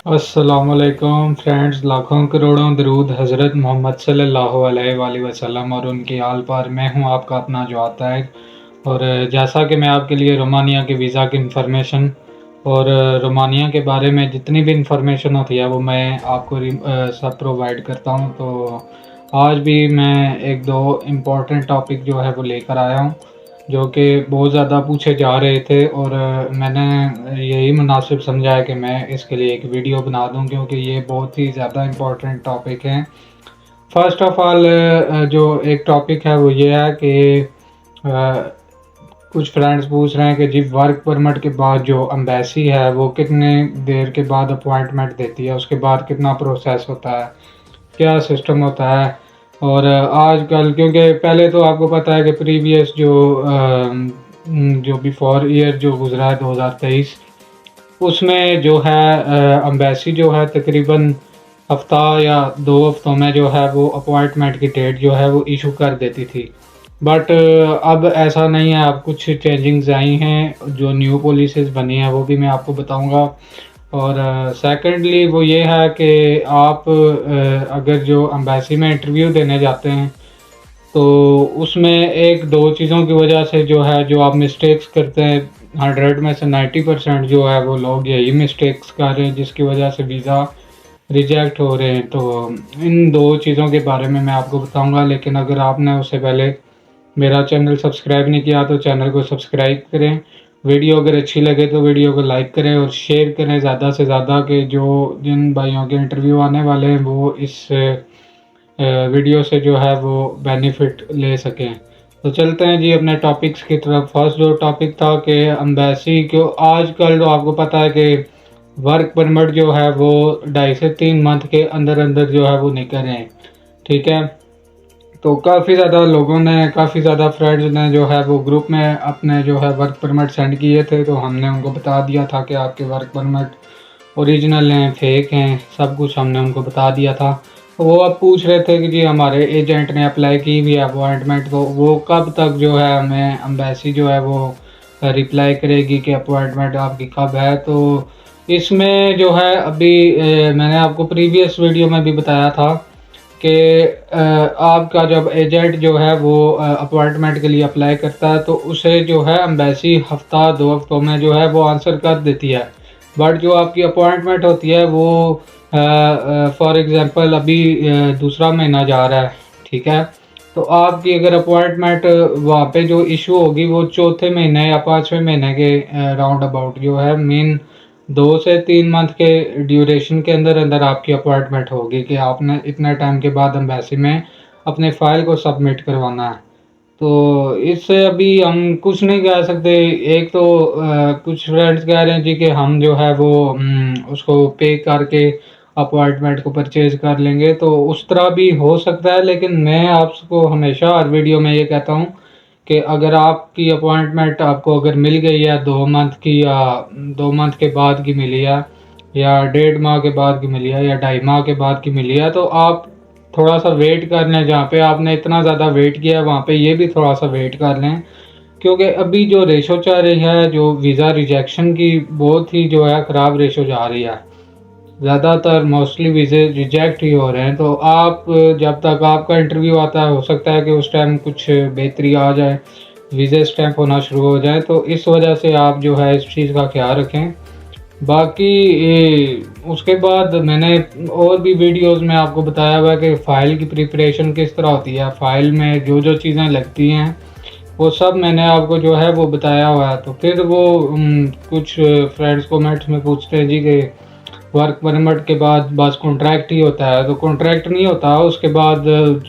अस्सलामुअलैकुम फ्रेंड्स, लाखों करोड़ों दरूद हज़रत मोहम्मद सल्लल्लाहु अलैहि वसल्लम और उनकी आल पर। मैं हूं आपका अपना जो आता है। और जैसा कि मैं आपके लिए रोमानिया के वीज़ा की इंफॉर्मेशन और रोमानिया के बारे में जितनी भी इंफॉर्मेशन होती है वो मैं आपको सब प्रोवाइड करता हूं। तो आज भी मैं एक दो इम्पोर्टेंट टॉपिक जो है वो लेकर आया हूं, जो कि बहुत ज़्यादा पूछे जा रहे थे और मैंने यही मुनासिब समझा है कि मैं इसके लिए एक वीडियो बना दूं, क्योंकि ये बहुत ही ज़्यादा इम्पोर्टेंट टॉपिक हैं। फर्स्ट ऑफ ऑल जो एक टॉपिक है वो ये है कि कुछ फ्रेंड्स पूछ रहे हैं कि जी वर्क परमिट के बाद जो एम्बेसी है वो कितने देर के बाद अपॉइंटमेंट देती है, उसके बाद कितना प्रोसेस होता है, क्या सिस्टम होता है। और आजकल क्योंकि पहले तो आपको पता है कि प्रीवियस जो बिफोर ईयर जो गुजरा है 2023, उसमें जो है एम्बेसी जो है तकरीबन हफ्ता या 2 हफ्तों में जो है वो अपॉइंटमेंट की डेट जो है वो इशू कर देती थी। बट अब ऐसा नहीं है, अब कुछ चेंजिंग्स आई हैं, जो न्यू पॉलिसीज़ बनी हैं वो भी मैं आपको बताऊंगा। और सेकंडली वो ये है कि आप अगर जो एम्बेसी में इंटरव्यू देने जाते हैं तो उसमें एक दो चीज़ों की वजह से जो है जो आप मिस्टेक्स करते हैं, 100 में से 90% जो है वो लोग यही मिस्टेक्स कर रहे हैं जिसकी वजह से वीज़ा रिजेक्ट हो रहे हैं। तो इन दो चीज़ों के बारे में मैं आपको बताऊंगा, लेकिन अगर आपने उससे पहले मेरा चैनल सब्सक्राइब नहीं किया तो चैनल को सब्सक्राइब करें। वीडियो अगर अच्छी लगे तो वीडियो को लाइक करें और शेयर करें ज़्यादा से ज़्यादा, कि जो जिन भाइयों के इंटरव्यू आने वाले हैं वो इस वीडियो से जो है वो बेनिफिट ले सकें। तो चलते हैं जी अपने टॉपिक्स की तरफ। फर्स्ट जो टॉपिक था कि एम्बेसी को आजकल तो आपको पता है कि वर्क परमिट जो है वो 2.5 से 3 मंथ के अंदर अंदर जो है वो निकल रहे हैं। ठीक है, तो काफ़ी ज़्यादा लोगों ने, काफ़ी ज़्यादा फ्रेंड्स ने जो है वो ग्रुप में अपने जो है वर्क परमिट सेंड किए थे, तो हमने उनको बता दिया था कि आपके वर्क परमिट ओरिजिनल हैं, फेक हैं, सब कुछ हमने उनको बता दिया था। तो वो अब पूछ रहे थे कि जी हमारे एजेंट ने अप्लाई की हुई है अपॉइंटमेंट, तो वो कब तक जो है हमें एम्बेसी जो है वो रिप्लाई करेगी कि अपॉइंटमेंट आपकी कब है। तो इसमें जो है अभी मैंने आपको प्रीवियस वीडियो में भी बताया था कि आपका जब एजेंट जो है वो अपॉइंटमेंट के लिए अप्लाई करता है तो उसे जो है एम्बेसी हफ्ता 2 हफ्तों में जो है वो आंसर कर देती है। बट जो आपकी अपॉइंटमेंट होती है वो फॉर एग्ज़ाम्पल अभी दूसरा महीना जा रहा है, ठीक है, तो आपकी अगर अपॉइंटमेंट वहाँ पे जो इशू होगी वो चौथे महीने या 5वें महीने के राउंड अबाउट जो है, मीन 2 से 3 मंथ के ड्यूरेशन के अंदर अंदर आपकी अपॉइंटमेंट होगी कि आपने इतने टाइम के बाद एम्बेसी में अपने फाइल को सबमिट करवाना है। तो इससे अभी हम कुछ नहीं कह सकते। एक तो कुछ फ्रेंड्स कह रहे हैं जी कि हम जो है वो उसको पे करके अपॉइंटमेंट को परचेज कर लेंगे, तो उस तरह भी हो सकता है। लेकिन मैं आपको हमेशा हर वीडियो में ये कहता हूँ कि अगर आपकी अपॉइंटमेंट आपको अगर मिल गई है 2 मंथ की, या 2 मंथ के बाद की मिली है, या 1.5 माह के बाद की मिली है, या 2.5 माह के बाद की मिली है, तो आप थोड़ा सा वेट कर लें। जहाँ पे आपने इतना ज़्यादा वेट किया है वहाँ पे ये भी थोड़ा सा वेट कर लें, क्योंकि अभी जो रेशो चल रही है जो वीज़ा रिजेक्शन की, बहुत ही जो है ख़राब रेशो जा रही है। ज़्यादातर मोस्टली वीज़े रिजेक्ट ही हो रहे हैं। तो आप जब तक आपका इंटरव्यू आता है, हो सकता है कि उस टाइम कुछ बेहतरी आ जाए, वीज़े स्टैम्प होना शुरू हो जाए, तो इस वजह से आप जो है इस चीज़ का ख्याल रखें। बाकी उसके बाद मैंने और भी वीडियोस में आपको बताया हुआ है कि फ़ाइल की प्रिपरेशन किस तरह होती है, फ़ाइल में जो जो चीज़ें लगती हैं वो सब मैंने आपको जो है वो बताया हुआ है। तो फिर वो कुछ फ्रेंड्स कमेंट्स में पूछते हैं जी कि वर्क परमिट के बाद बस कॉन्ट्रैक्ट ही होता है, तो कॉन्ट्रैक्ट नहीं होता। उसके बाद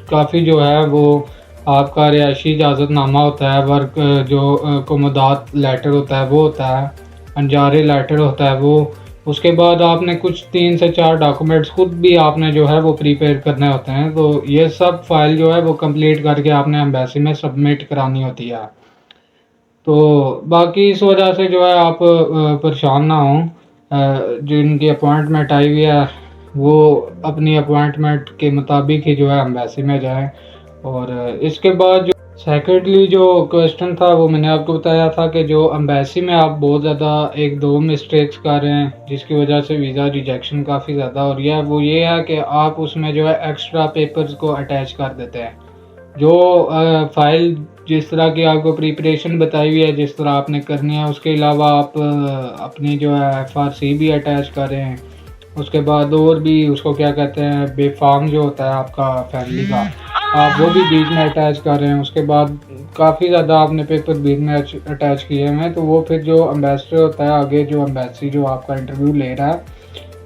काफ़ी जो है वो आपका रिहायशी इजाज़तनामा होता है, वर्क जो कमोदात लेटर होता है वो होता है, अंजारे लेटर होता है वो। उसके बाद आपने कुछ 3 से 4 डॉक्यूमेंट्स खुद भी आपने जो है वो प्रिपेयर करने होते हैं। तो ये सब फाइल जो है वो कंप्लीट करके आपने एम्बेसी में सबमिट करानी होती है। तो बाकी इस वजह से जो है आप परेशान ना हों। जिनकी अपॉइंटमेंट आई हुई है वो अपनी अपॉइंटमेंट के मुताबिक ही जो है एम्बेसी में जाएं। और इसके बाद जो सेकेंडली जो क्वेश्चन था वो मैंने आपको बताया था कि जो एम्बेसी में आप बहुत ज़्यादा एक दो मिस्टेक्स कर रहे हैं जिसकी वजह से वीज़ा रिजेक्शन काफ़ी ज़्यादा हो रही है, वो ये है कि आप उसमें जो है एक्स्ट्रा पेपर्स को अटैच कर देते हैं। जो फाइल जिस तरह की आपको प्रिपरेशन बताई हुई है जिस तरह आपने करनी है, उसके अलावा आप अपनी जो है FRC भी अटैच कर रहे हैं। उसके बाद और भी उसको क्या कहते हैं, बेफाम जो होता है आपका फैमिली का, आप वो भी बीच में अटैच कर रहे हैं। उसके बाद काफ़ी ज़्यादा आपने पेपर बीच में अटैच किए हैं, तो वो फिर जो एम्बेसडर होता है आगे, जो एम्बेसी जो आपका इंटरव्यू ले रहा है,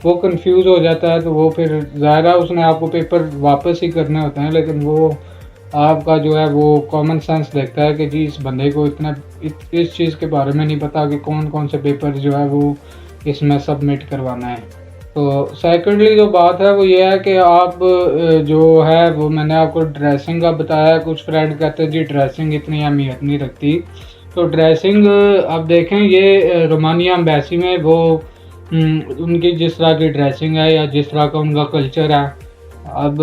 वो कंफ्यूज हो जाता है। तो वो फिर ज़ाहिर है उसने आपको पेपर वापस ही करने होते हैं, लेकिन वो आपका जो है वो कॉमन सेंस देखता है कि जी इस बंदे को इतना इस चीज़ के बारे में नहीं पता कि कौन कौन से पेपर जो है वो इसमें सबमिट करवाना है। तो सेकेंडली जो बात है वो ये है कि आप जो है वो मैंने आपको ड्रेसिंग का बताया। कुछ फ्रेंड कहते हैं जी ड्रेसिंग इतनी अहमियत नहीं रखती, तो ड्रेसिंग आप देखें ये रोमानिया एम्बेसी में वो उनकी जिस तरह की ड्रेसिंग है या जिस तरह का उनका कल्चर है। अब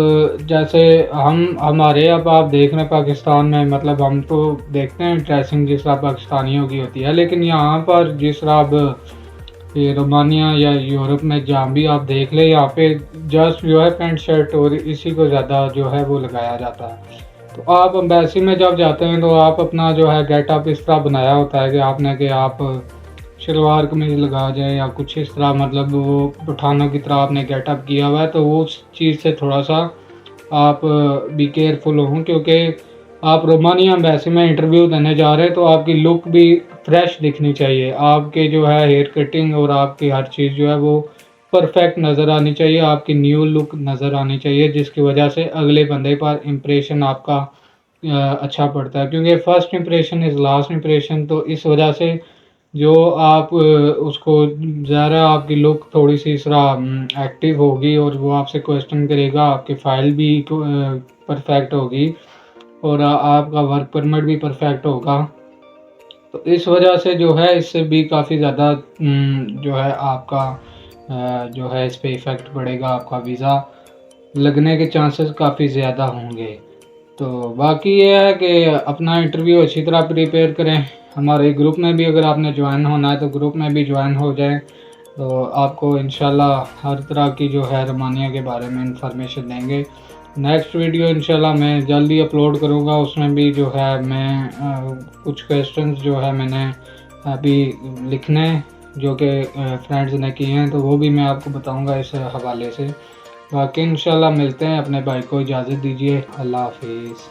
जैसे हम हमारे अब आप देख रहे हैं पाकिस्तान में, मतलब हम तो देखते हैं ड्रेसिंग जिस तरह पाकिस्तानियों की होती है, लेकिन यहाँ पर जिस तरह अब ये रोमानिया या यूरोप में जहाँ भी आप देख ले, यहाँ पे जस्ट जो है पैंट शर्ट और इसी को ज़्यादा जो है वो लगाया जाता है। तो आप एम्बेसी में जब जाते हैं तो आप अपना जो है गेटअप इस तरह बनाया होता है कि आपने कि आप शलवार कमीज लगा जाए या कुछ इस तरह, मतलब वो पठानों की तरह आपने गेटअप किया हुआ है, तो वो उस चीज़ से थोड़ा सा आप बी केयरफुल हों, क्योंकि आप रोमानिया एम्बेसी में इंटरव्यू देने जा रहे हैं, तो आपकी लुक भी फ्रेश दिखनी चाहिए। आपके जो है हेयर कटिंग और आपकी हर चीज़ जो है वो परफेक्ट नज़र आनी चाहिए, आपकी न्यू लुक नज़र आनी चाहिए, जिसकी वजह से अगले बंदे पर इम्प्रेशन आपका अच्छा पड़ता है, क्योंकि first impression is last impression. तो इस वजह से जो आप उसको ज़रा आपकी लुक थोड़ी सी इस तरह एक्टिव होगी और वो आपसे क्वेश्चन करेगा, आपकी फ़ाइल भी परफेक्ट होगी और आपका वर्क परमिट भी परफेक्ट होगा। तो इस वजह से जो है इससे भी काफ़ी ज़्यादा जो है आपका जो है इस पे इफ़ेक्ट पड़ेगा, आपका वीज़ा लगने के चांसेस काफ़ी ज़्यादा होंगे। तो बाकी ये है कि अपना इंटरव्यू अच्छी तरह प्रिपेयर करें। हमारे ग्रुप में भी अगर आपने ज्वाइन होना है तो ग्रुप में भी ज्वाइन हो जाएं, तो आपको इंशाल्लाह हर तरह की जो है रोमानिया के बारे में इंफॉर्मेशन देंगे। नेक्स्ट वीडियो इंशाल्लाह मैं जल्दी अपलोड करूँगा, उसमें भी जो है मैं कुछ क्वेश्चंस जो है मैंने अभी लिखने जो कि फ्रेंड्स ने किए हैं, तो वो भी मैं आपको बताऊँगा इस हवाले से। बाकी इंशाल्लाह मिलते हैं। अपने भाई को इजाज़त दीजिए। अल्लाह हाफिज़।